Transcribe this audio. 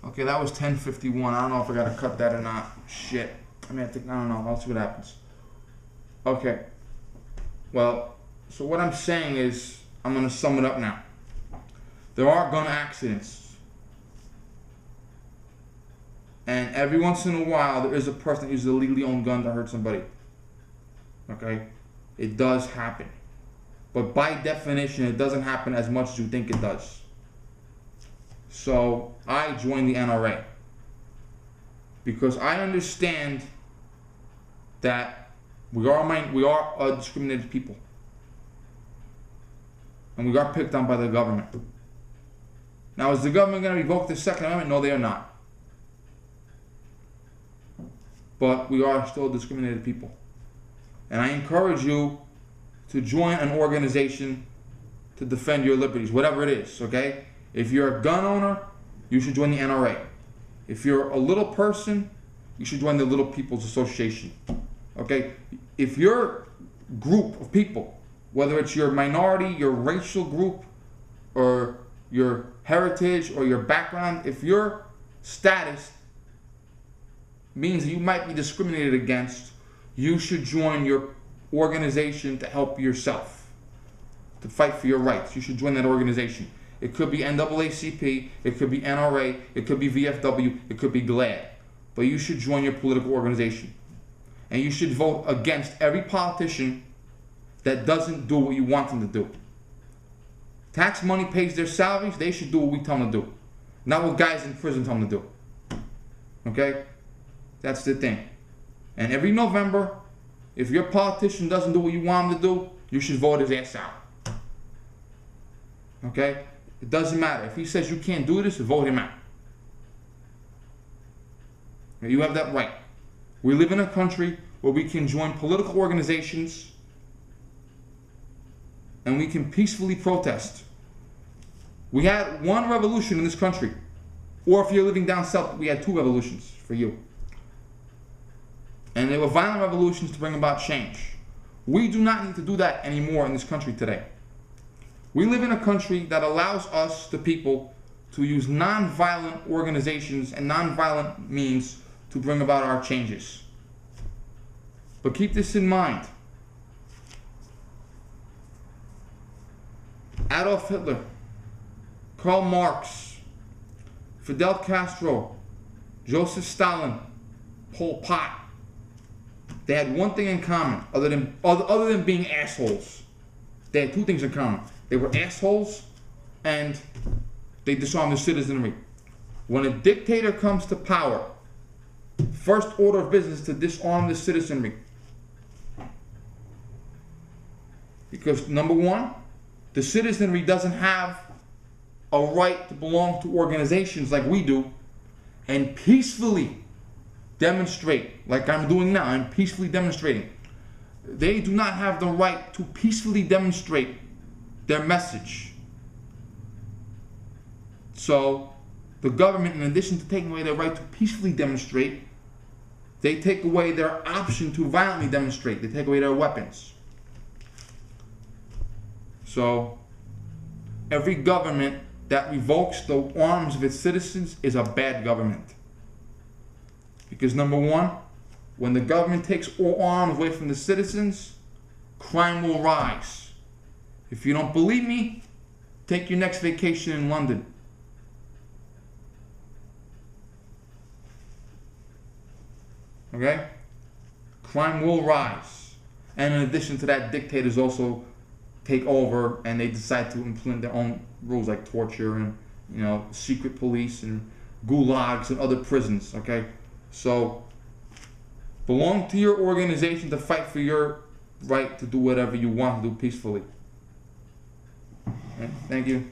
Okay, that was 10:51. I don't know if I gotta cut that or not. Shit. I mean, I don't know. I'll see what happens. Okay. Well, so what I'm saying is, I'm gonna sum it up now. There are gun accidents. And every once in a while, there is a person that uses a legally owned gun to hurt somebody. Okay? It does happen. But by definition, it doesn't happen as much as you think it does. So I joined the NRA because I understand that we are a discriminated people, and we are picked on by the government. Now, is the government going to revoke the Second Amendment? No, they are not. But we are still a discriminated people, and I encourage you to join an organization to defend your liberties, whatever it is. Okay. If you're a gun owner, you should join the NRA. If you're a little person, you should join the Little People's Association. Okay? If your group of people, whether it's your minority, your racial group, or your heritage, or your background, if your status means that you might be discriminated against, you should join your organization to help yourself, to fight for your rights. You should join that organization. It could be NAACP, it could be NRA, it could be VFW, it could be GLAAD. But you should join your political organization. And you should vote against every politician that doesn't do what you want them to do. Tax money pays their salaries, they should do what we tell them to do. Not what guys in prison tell them to do. Okay? That's the thing. And every November, if your politician doesn't do what you want him to do, you should vote his ass out. Okay? It doesn't matter. If he says you can't do this, vote him out. You have that right. We live in a country where we can join political organizations and we can peacefully protest. We had one revolution in this country. Or if you're living down south, we had 2 revolutions for you. And they were violent revolutions to bring about change. We do not need to do that anymore in this country today. We live in a country that allows us, the people, to use non-violent organizations and non-violent means to bring about our changes. But keep this in mind. Adolf Hitler, Karl Marx, Fidel Castro, Joseph Stalin, Pol Pot, they had one thing in common, other than being assholes. They had 2 things in common. They were assholes, and they disarmed the citizenry. When a dictator comes to power, first order of business is to disarm the citizenry. Because number 1, the citizenry doesn't have a right to belong to organizations like we do and peacefully demonstrate, like I'm doing now. I'm peacefully demonstrating. They do not have the right to peacefully demonstrate their message. So the government, in addition to taking away their right to peacefully demonstrate, they take away their option to violently demonstrate. They take away their weapons. So every government that revokes the arms of its citizens is a bad government. Because number 1, when the government takes all arms away from the citizens, crime will rise. If you don't believe me, take your next vacation in London. Okay? Crime will rise. And in addition to that, dictators also take over and they decide to implement their own rules like torture and, secret police and gulags and other prisons. Okay? So, belong to your organization to fight for your right to do whatever you want to do peacefully. Okay? Thank you.